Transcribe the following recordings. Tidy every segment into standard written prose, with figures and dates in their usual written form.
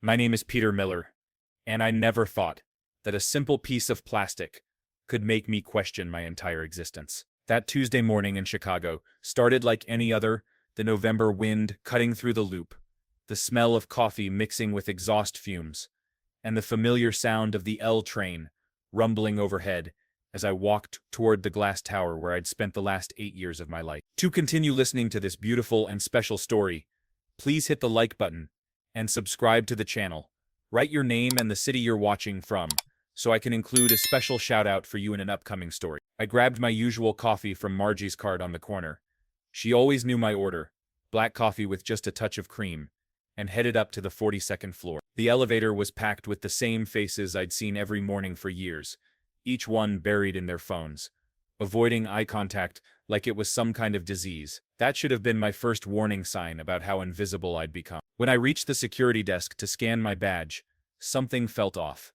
My name is Peter Miller, and I never thought that a simple piece of plastic could make me question my entire existence. That Tuesday morning in Chicago started like any other, the November wind cutting through the loop, the smell of coffee mixing with exhaust fumes, and the familiar sound of the L train rumbling overhead as I walked toward the glass tower where I'd spent the last 8 years of my life. To continue listening to this beautiful and special story, please hit the like button and subscribe to the channel. Write your name and the city you're watching from, so I can include a special shout out for you in an upcoming story. I grabbed my usual coffee from Margie's cart on the corner. She always knew my order, black coffee with just a touch of cream, and headed up to the 42nd floor. The elevator was packed with the same faces I'd seen every morning for years, each one buried in their phones, avoiding eye contact like it was some kind of disease. That should have been my first warning sign about how invisible I'd become. When I reached the security desk to scan my badge, something felt off.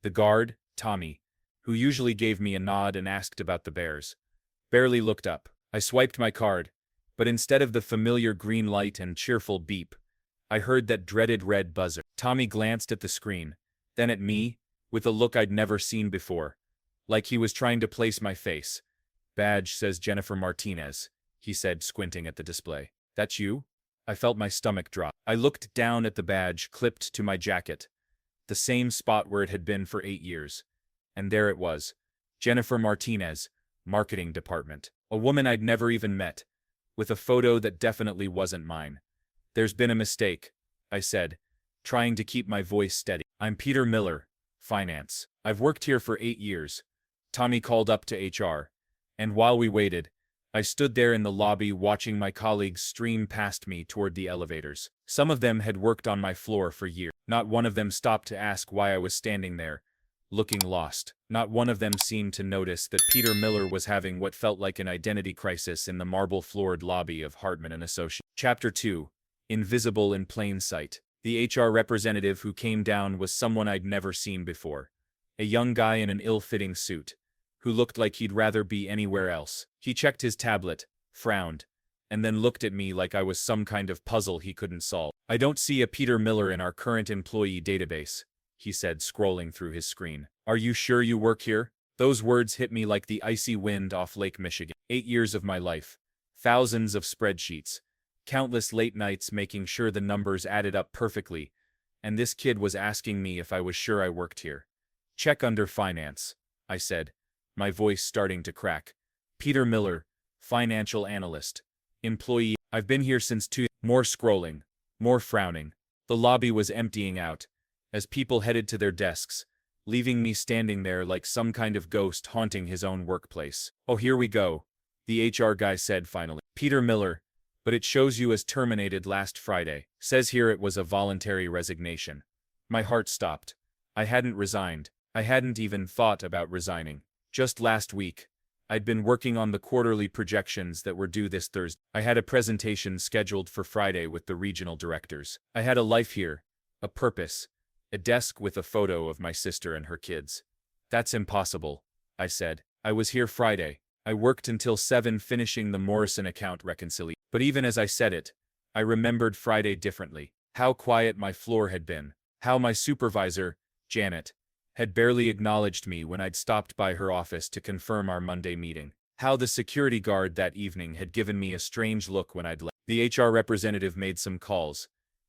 The guard, Tommy, who usually gave me a nod and asked about the Bears, barely looked up. I swiped my card, but instead of the familiar green light and cheerful beep, I heard that dreaded red buzzer. Tommy glanced at the screen, then at me, with a look I'd never seen before, like he was trying to place my face. "Badge says Jennifer Martinez," he said, squinting at the display. "That's you?" I felt my stomach drop. I looked down at the badge clipped to my jacket, the same spot where it had been for 8 years. And there it was, Jennifer Martinez, Marketing Department. A woman I'd never even met, with a photo that definitely wasn't mine. "There's been a mistake," I said, trying to keep my voice steady. "I'm Peter Miller, Finance. I've worked here for 8 years. Tommy called up to HR, and while we waited, I stood there in the lobby watching my colleagues stream past me toward the elevators. Some of them had worked on my floor for years. Not one of them stopped to ask why I was standing there, looking lost. Not one of them seemed to notice that Peter Miller was having what felt like an identity crisis in the marble-floored lobby of Hartman & Associates. Chapter 2. Invisible in Plain Sight. The HR representative who came down was someone I'd never seen before. A young guy in an ill-fitting suit, who looked like he'd rather be anywhere else. He checked his tablet, frowned, and then looked at me like I was some kind of puzzle he couldn't solve. "I don't see a Peter Miller in our current employee database," he said, scrolling through his screen. "Are you sure you work here?" Those words hit me like the icy wind off Lake Michigan. 8 years of my life, thousands of spreadsheets, countless late nights making sure the numbers added up perfectly, and this kid was asking me if I was sure I worked here. "Check under finance," I said, my voice starting to crack. "Peter Miller, financial analyst. Employee. I've been here since 2. More scrolling, more frowning. The lobby was emptying out, as people headed to their desks, leaving me standing there like some kind of ghost haunting his own workplace. "Oh, here we go," the HR guy said finally. "Peter Miller, but it shows you as terminated last Friday. Says here it was a voluntary resignation." My heart stopped. I hadn't resigned. I hadn't even thought about resigning. Just last week, I'd been working on the quarterly projections that were due this Thursday. I had a presentation scheduled for Friday with the regional directors. I had a life here, a purpose, a desk with a photo of my sister and her kids. "That's impossible," I said. "I was here Friday. I worked until 7 finishing the Morrison account reconciliation." But even as I said it, I remembered Friday differently. How quiet my floor had been. How my supervisor, Janet, had barely acknowledged me when I'd stopped by her office to confirm our Monday meeting. How the security guard that evening had given me a strange look when I'd left. The HR representative made some calls,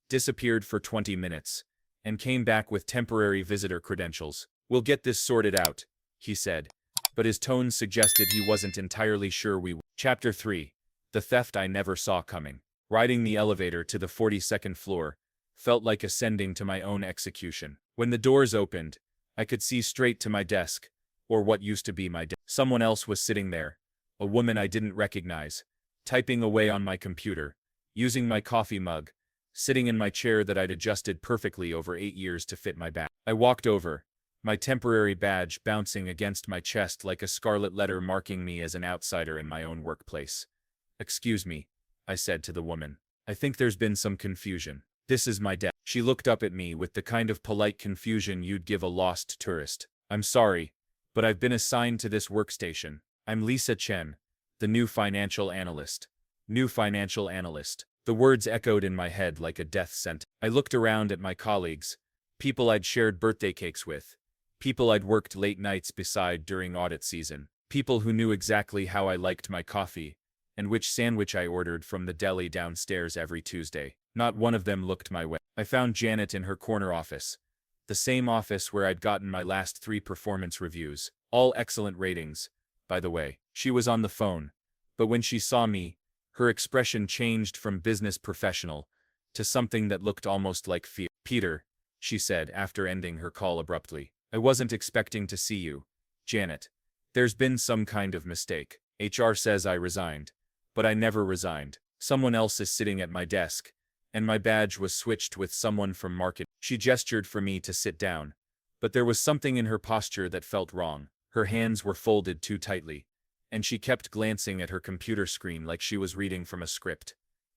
disappeared for 20 minutes, and came back with temporary visitor credentials. "We'll get this sorted out," he said, but his tone suggested he wasn't entirely sure we would. Chapter 3. The Theft I Never Saw Coming. Riding the elevator to the 42nd floor felt like ascending to my own execution. When the doors opened, I could see straight to my desk, or what used to be my desk. Someone else was sitting there, a woman I didn't recognize, typing away on my computer, using my coffee mug, sitting in my chair that I'd adjusted perfectly over 8 years to fit my back. I walked over, my temporary badge bouncing against my chest like a scarlet letter marking me as an outsider in my own workplace. "Excuse me," I said to the woman. "I think there's been some confusion. This is my desk." She looked up at me with the kind of polite confusion you'd give a lost tourist. "I'm sorry, but I've been assigned to this workstation. I'm Lisa Chen, the new financial analyst." New financial analyst. The words echoed in my head like a death sentence. I looked around at my colleagues, People I'd shared birthday cakes with. People I'd worked late nights beside during audit season. People who knew exactly how I liked my coffee and which sandwich I ordered from the deli downstairs every Tuesday. Not one of them looked my way. I found Janet in her corner office. The same office where I'd gotten my last 3 performance reviews. All excellent ratings, by the way. She was on the phone, but when she saw me, her expression changed from business professional to something that looked almost like fear. "Peter," she said after ending her call abruptly. "I wasn't expecting to see you, Janet. There's been some kind of mistake. HR says I resigned, but I never resigned. Someone else is sitting at my desk, and my badge was switched with someone from marketing." She gestured for me to sit down, but there was something in her posture that felt wrong. Her hands were folded too tightly, and she kept glancing at her computer screen like she was reading from a script.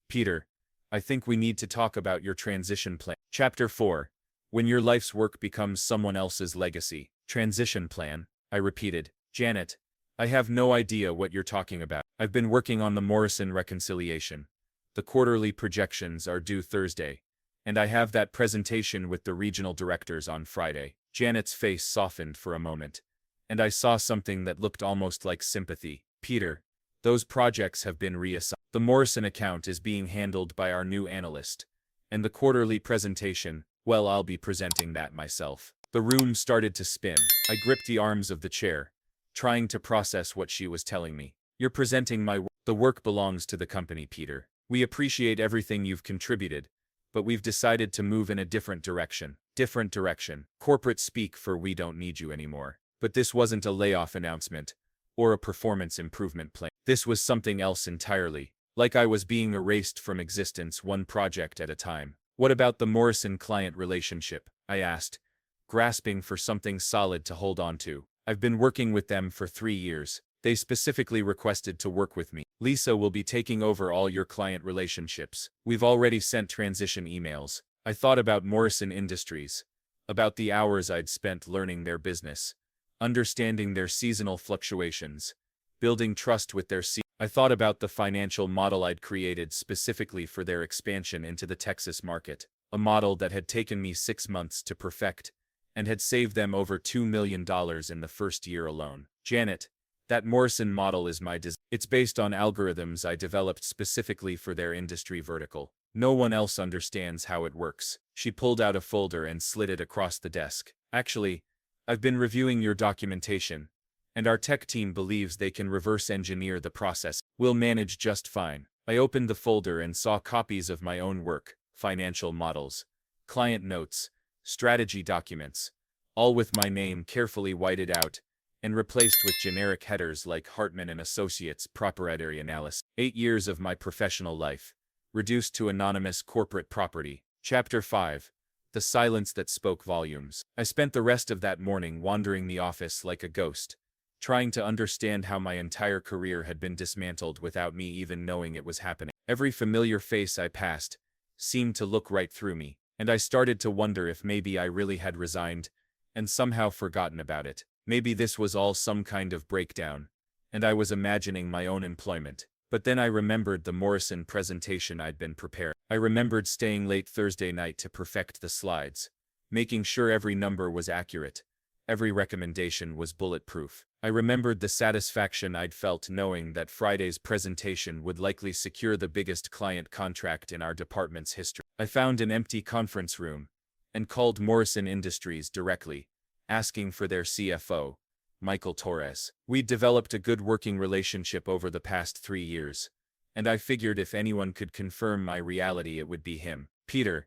"Peter, I think we need to talk about your transition plan." Chapter 4. When your life's work becomes someone else's legacy. Transition plan, I repeated. "Janet, I have no idea what you're talking about. I've been working on the Morrison reconciliation. The quarterly projections are due Thursday, and I have that presentation with the regional directors on Friday." Janet's face softened for a moment, and I saw something that looked almost like sympathy. "Peter, those projects have been reassigned. The Morrison account is being handled by our new analyst, and the quarterly presentation, well, I'll be presenting that myself." The room started to spin. I gripped the arms of the chair, trying to process what she was telling me. "You're presenting my work. The work belongs to the company, Peter. We appreciate everything you've contributed, but we've decided to move in a different direction." Different direction. Corporate speak for "we don't need you anymore." But this wasn't a layoff announcement or a performance improvement plan. This was something else entirely. Like I was being erased from existence one project at a time. "What about the Morrison client relationship?" I asked, grasping for something solid to hold on to. "I've been working with them for 3 years. They specifically requested to work with me. Lisa will be taking over all your client relationships. We've already sent transition emails." I thought about Morrison Industries, about the hours I'd spent learning their business, understanding their seasonal fluctuations, building trust with their I thought about the financial model I'd created specifically for their expansion into the Texas market, a model that had taken me 6 months to perfect and had saved them over $2 million in the first year alone. "Janet, that Morrison model is my design. It's based on algorithms I developed specifically for their industry vertical. No one else understands how it works." She pulled out a folder and slid it across the desk. "Actually, I've been reviewing your documentation, and our tech team believes they can reverse engineer the process. We'll manage just fine." I opened the folder and saw copies of my own work, financial models, client notes, strategy documents, all with my name carefully whited out and replaced with generic headers like Hartman and Associates proprietary analysis. 8 years of my professional life, reduced to anonymous corporate property. Chapter 5. The silence that spoke volumes. I spent the rest of that morning wandering the office like a ghost, trying to understand how my entire career had been dismantled without me even knowing it was happening. Every familiar face I passed seemed to look right through me, and I started to wonder if maybe I really had resigned and somehow forgotten about it. Maybe this was all some kind of breakdown, and I was imagining my own employment. But then I remembered the Morrison presentation I'd been preparing. I remembered staying late Thursday night to perfect the slides, making sure every number was accurate, every recommendation was bulletproof. I remembered the satisfaction I'd felt knowing that Friday's presentation would likely secure the biggest client contract in our department's history. I found an empty conference room and called Morrison Industries directly, asking for their CFO, Michael Torres. We'd developed a good working relationship over the past 3 years, and I figured if anyone could confirm my reality it would be him. "Peter."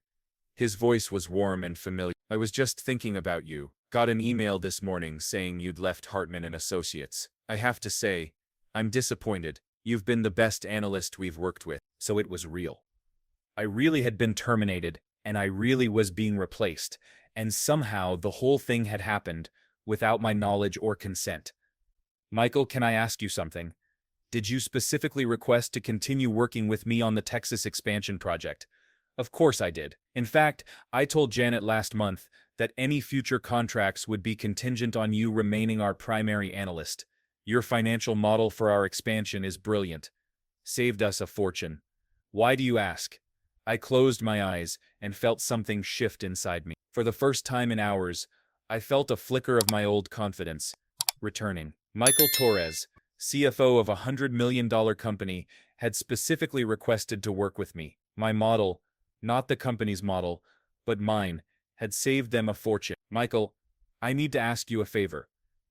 His voice was warm and familiar. "I was just thinking about you. Got an email this morning saying you'd left Hartman and Associates. I have to say, I'm disappointed. You've been the best analyst we've worked with." So it was real. I really had been terminated, and I really was being replaced, and somehow the whole thing had happened without my knowledge or consent. "Michael, can I ask you something? Did you specifically request to continue working with me on the Texas expansion project?" "Of course I did. In fact, I told Janet last month that any future contracts would be contingent on you remaining our primary analyst. Your financial model for our expansion is brilliant. Saved us a fortune. Why do you ask?" I closed my eyes and felt something shift inside me. For the first time in hours, I felt a flicker of my old confidence returning. Michael Torres, CFO of a $100 million company, had specifically requested to work with me. My model, not the company's model, but mine, had saved them a fortune. Michael, I need to ask you a favor,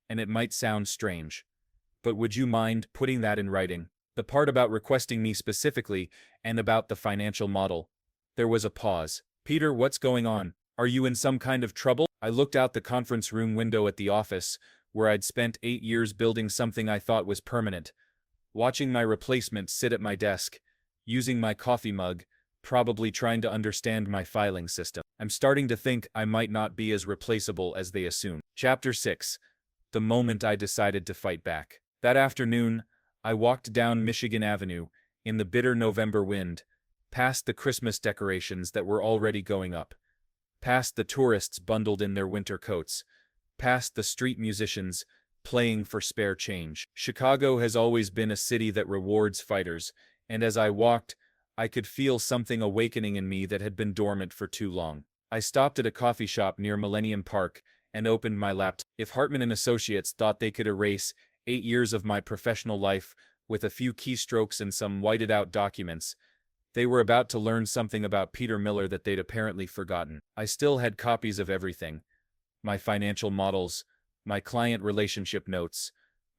and it might sound strange, but would you mind putting that in writing? The part about requesting me specifically and about the financial model. There was a pause. Peter, what's going on? Are you in some kind of trouble? I looked out the conference room window at the office, where I'd spent 8 years building something I thought was permanent, watching my replacement sit at my desk, using my coffee mug, probably trying to understand my filing system. I'm starting to think I might not be as replaceable as they assume. Chapter 6. The moment I decided to fight back. That afternoon, I walked down Michigan Avenue, in the bitter November wind, past the Christmas decorations that were already going up, past the tourists bundled in their winter coats, past the street musicians playing for spare change. Chicago has always been a city that rewards fighters, and as I walked, I could feel something awakening in me that had been dormant for too long. I stopped at a coffee shop near Millennium Park and opened my laptop. If Hartman and Associates thought they could erase 8 years of my professional life with a few keystrokes and some whited-out documents, they were about to learn something about Peter Miller that they'd apparently forgotten. I still had copies of everything: my financial models, my client relationship notes,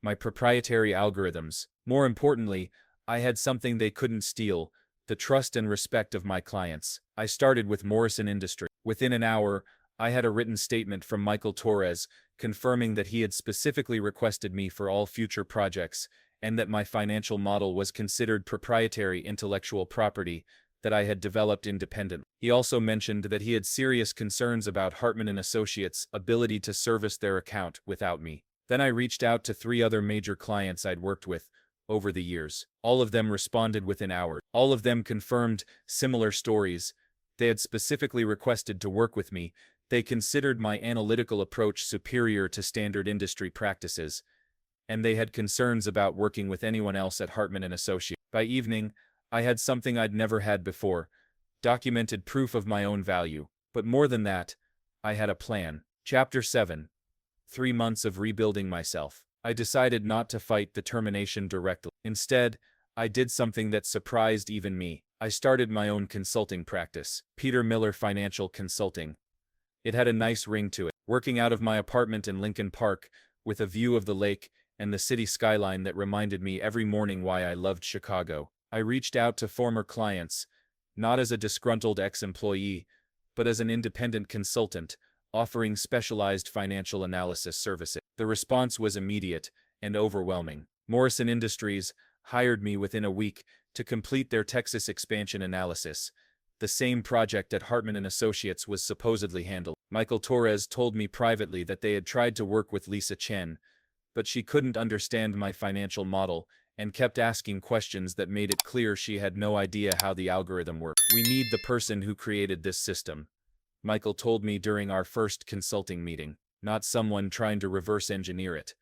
my proprietary algorithms. More importantly, I had something they couldn't steal: the trust and respect of my clients. I started with Morrison Industries. Within an hour, I had a written statement from Michael Torres confirming that he had specifically requested me for all future projects, and that my financial model was considered proprietary intellectual property that I had developed independently. He also mentioned that he had serious concerns about Hartman and Associates' ability to service their account without me. Then I reached out to 3 other major clients I'd worked with over the years. All of them responded within hours. All of them confirmed similar stories. They had specifically requested to work with me. They considered my analytical approach superior to standard industry practices, and they had concerns about working with anyone else at Hartman and Associates. By evening, I had something I'd never had before: documented proof of my own value. But more than that, I had a plan. Chapter 7. 3 months of rebuilding myself. I decided not to fight the termination directly. Instead, I did something that surprised even me. I started my own consulting practice, Peter Miller Financial Consulting. It had a nice ring to it. Working out of my apartment in Lincoln Park, with a view of the lake and the city skyline that reminded me every morning why I loved Chicago, I reached out to former clients, not as a disgruntled ex-employee, but as an independent consultant, offering specialized financial analysis services. The response was immediate and overwhelming. Morrison Industries hired me within a week to complete their Texas expansion analysis, the same project at Hartman and Associates was supposedly handled. Michael Torres told me privately that they had tried to work with Lisa Chen, but she couldn't understand my financial model and kept asking questions that made it clear she had no idea how the algorithm worked. "We need the person who created this system," Michael told me during our first consulting meeting, "not someone trying to reverse engineer it."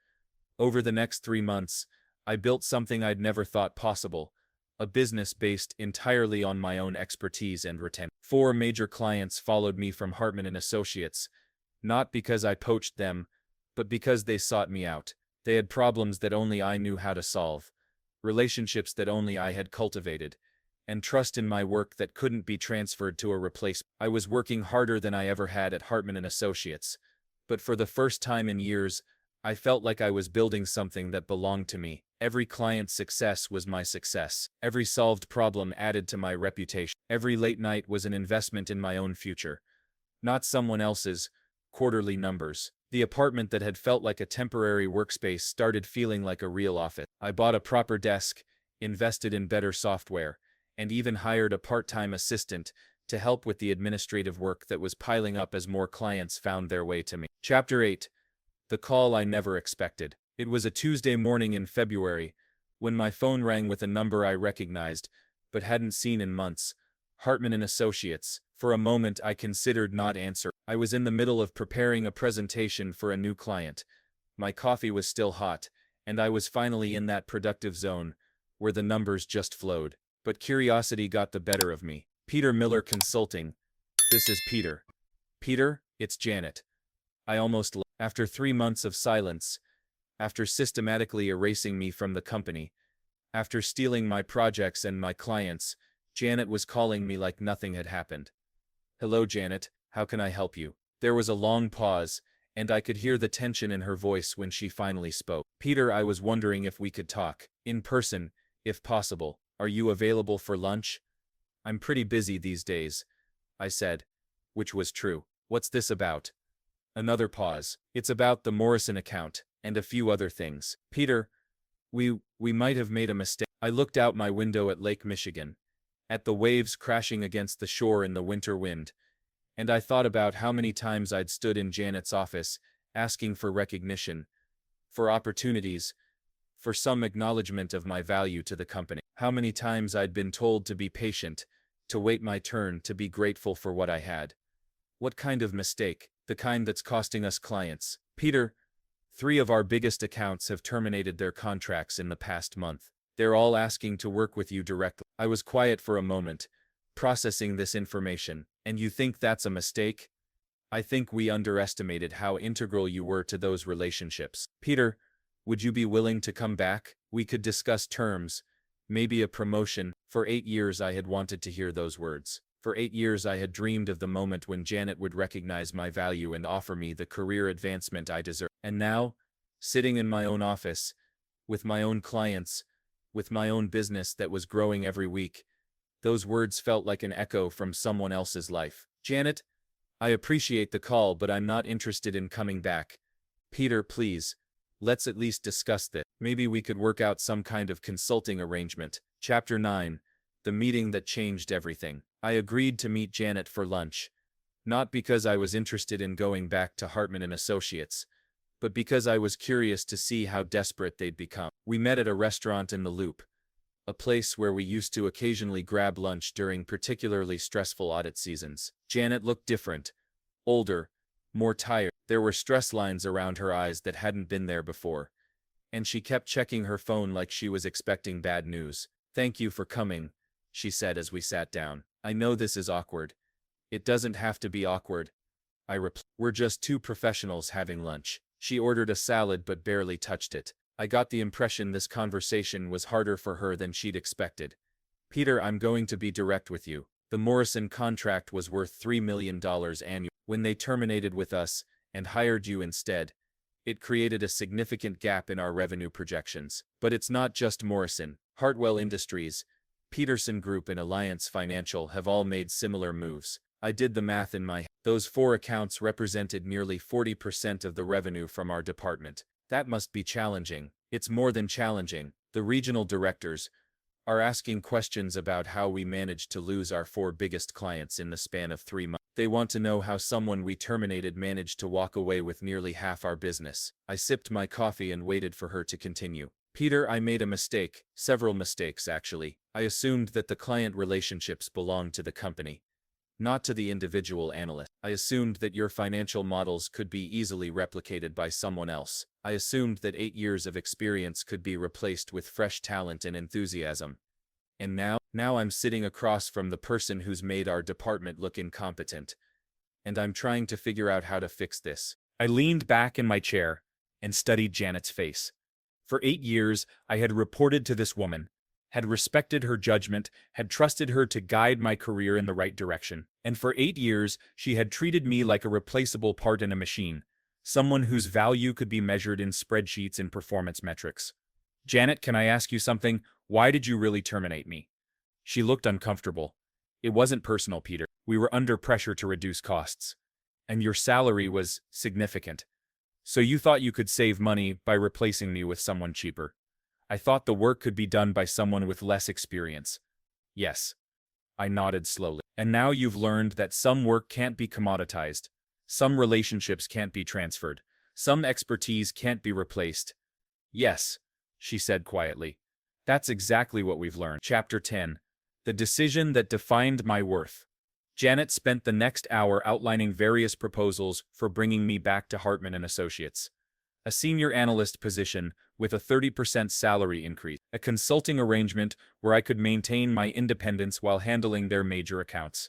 Over the next 3 months, I built something I'd never thought possible: a business based entirely on my own expertise and retention. 4 major clients followed me from Hartman and Associates, not because I poached them, but because they sought me out. They had problems that only I knew how to solve, relationships that only I had cultivated, and trust in my work that couldn't be transferred to a replacement. I was working harder than I ever had at Hartman and Associates, but for the first time in years, I felt like I was building something that belonged to me. Every client's success was my success. Every solved problem added to my reputation. Every late night was an investment in my own future, not someone else's quarterly numbers. The apartment that had felt like a temporary workspace started feeling like a real office. I bought a proper desk, invested in better software, and even hired a part-time assistant to help with the administrative work that was piling up as more clients found their way to me. Chapter 8. The call I never expected. It was a Tuesday morning in February, when my phone rang with a number I recognized, but hadn't seen in months: Hartman and Associates. For a moment I considered not answering. I was in the middle of preparing a presentation for a new client. My coffee was still hot, and I was finally in that productive zone, where the numbers just flowed. But curiosity got the better of me. Peter Miller Consulting. This is Peter. Peter, it's Janet. I almost left. After 3 months of silence, after systematically erasing me from the company, after stealing my projects and my clients, Janet was calling me like nothing had happened. Hello, Janet, how can I help you? There was a long pause, and I could hear the tension in her voice when she finally spoke. Peter, I was wondering if we could talk, in person, if possible. Are you available for lunch? I'm pretty busy these days, I said, which was true. What's this about? Another pause. It's about the Morrison account, and a few other things. Peter, we might have made a mistake. I looked out my window at Lake Michigan, at the waves crashing against the shore in the winter wind, and I thought about how many times I'd stood in Janet's office, asking for recognition, for opportunities, for some acknowledgement of my value to the company. How many times I'd been told to be patient, to wait my turn, to be grateful for what I had. What kind of mistake? The kind that's costing us clients. Peter, 3 of our biggest accounts have terminated their contracts in the past month. They're all asking to work with you directly. I was quiet for a moment, processing this information. And you think that's a mistake? I think we underestimated how integral you were to those relationships. Peter, would you be willing to come back? We could discuss terms, maybe a promotion. For 8 years I had wanted to hear those words. For 8 years I had dreamed of the moment when Janet would recognize my value and offer me the career advancement I deserved. And now, sitting in my own office, with my own clients, with my own business that was growing every week, those words felt like an echo from someone else's life. Janet, I appreciate the call, but I'm not interested in coming back. Peter, please, let's at least discuss this. Maybe we could work out some kind of consulting arrangement. Chapter 9. The meeting that changed everything. I agreed to meet Janet for lunch, not because I was interested in going back to Hartman and Associates, but because I was curious to see how desperate they'd become. We met at a restaurant in the Loop, a place where we used to occasionally grab lunch during particularly stressful audit seasons. Janet looked different, older, more tired. There were stress lines around her eyes that hadn't been there before, and she kept checking her phone like she was expecting bad news. Thank you for coming, she said as we sat down. I know this is awkward. It doesn't have to be awkward, I replied. We're just 2 professionals having lunch. She ordered a salad but barely touched it. I got the impression this conversation was harder for her than she'd expected. Peter, I'm going to be direct with you. The Morrison contract was worth $3 million annually. When they terminated with us and hired you instead, it created a significant gap in our revenue projections. But it's not just Morrison. Hartwell Industries, Peterson Group and Alliance Financial have all made similar moves. I did the math in my head. Those 4 accounts represented nearly 40% of the revenue from our department. That must be challenging. It's more than challenging. The regional directors are asking questions about how we managed to lose our 4 biggest clients in the span of 3 months. They want to know how someone we terminated managed to walk away with nearly half our business. I sipped my coffee and waited for her to continue. Peter, I made a mistake. Several mistakes, actually. I assumed that the client relationships belonged to the company, not to the individual analyst. I assumed that your financial models could be easily replicated by someone else. I assumed that 8 years of experience could be replaced with fresh talent and enthusiasm. And now I'm sitting across from the person who's made our department look incompetent, and I'm trying to figure out how to fix this. I leaned back in my chair and studied Janet's face. For 8 years, I had reported to this woman, had respected her judgment, had trusted her to guide my career in the right direction. And for 8 years, she had treated me like a replaceable part in a machine, someone whose value could be measured in spreadsheets and performance metrics. Janet, can I ask you something? Why did you really terminate me? She looked uncomfortable. It wasn't personal, Peter. We were under pressure to reduce costs. And your salary was significant. So you thought you could save money by replacing me with someone cheaper. I thought the work could be done by someone with less experience. Yes. I nodded slowly. And now you've learned that some work can't be commoditized. Some relationships can't be transferred. Some expertise can't be replaced. Yes, she said quietly. That's exactly what we've learned. Chapter 10. The decision that defined my worth. Janet spent the next hour outlining various proposals for bringing me back to Hartman and Associates. A senior analyst position with a 30% salary increase, a consulting arrangement where I could maintain my independence while handling their major accounts,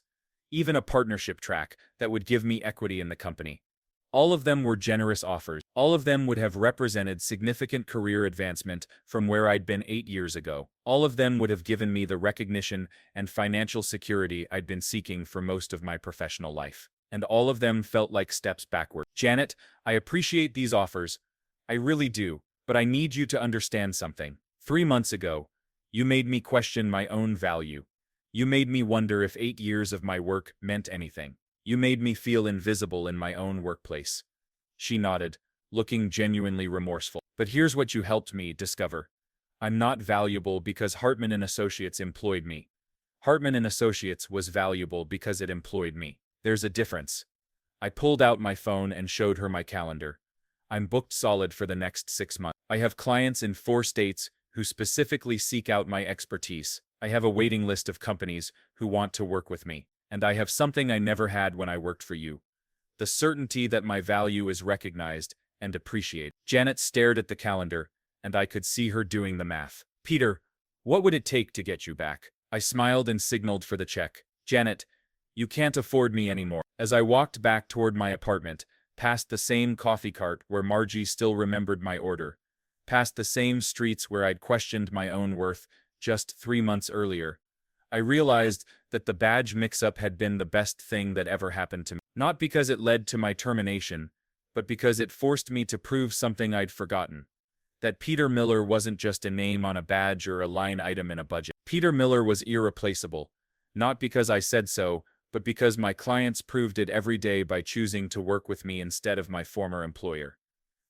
even a partnership track that would give me equity in the company. All of them were generous offers. All of them would have represented significant career advancement from where I'd been 8 years ago. All of them would have given me the recognition and financial security I'd been seeking for most of my professional life. And all of them felt like steps backward. Janet, I appreciate these offers. I really do, but I need you to understand something. 3 months ago, you made me question my own value. You made me wonder if 8 years of my work meant anything. You made me feel invisible in my own workplace. She nodded, looking genuinely remorseful. But here's what you helped me discover. I'm not valuable because Hartman & Associates employed me. Hartman & Associates was valuable because it employed me. There's a difference. I pulled out my phone and showed her my calendar. I'm booked solid for the next 6 months. I have clients in 4 states who specifically seek out my expertise. I have a waiting list of companies who want to work with me. And I have something I never had when I worked for you. The certainty that my value is recognized and appreciated. Janet stared at the calendar, and I could see her doing the math. Peter, what would it take to get you back? I smiled and signaled for the check. Janet, you can't afford me anymore. As I walked back toward my apartment, past the same coffee cart where Margie still remembered my order, past the same streets where I'd questioned my own worth just 3 months earlier, I realized that the badge mix-up had been the best thing that ever happened to me. Not because it led to my termination, but because it forced me to prove something I'd forgotten. That Peter Miller wasn't just a name on a badge or a line item in a budget. Peter Miller was irreplaceable, not because I said so, but because my clients proved it every day by choosing to work with me instead of my former employer.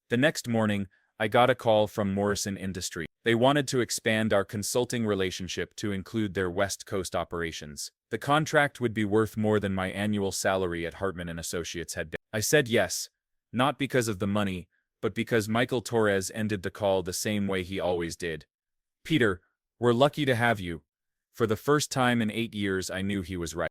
The next morning, I got a call from Morrison Industries. They wanted to expand our consulting relationship to include their West Coast operations. The contract would be worth more than my annual salary at Hartman & Associates had been. I said yes, not because of the money, but because Michael Torres ended the call the same way he always did. Peter, we're lucky to have you. For the first time in 8 years, I knew he was right.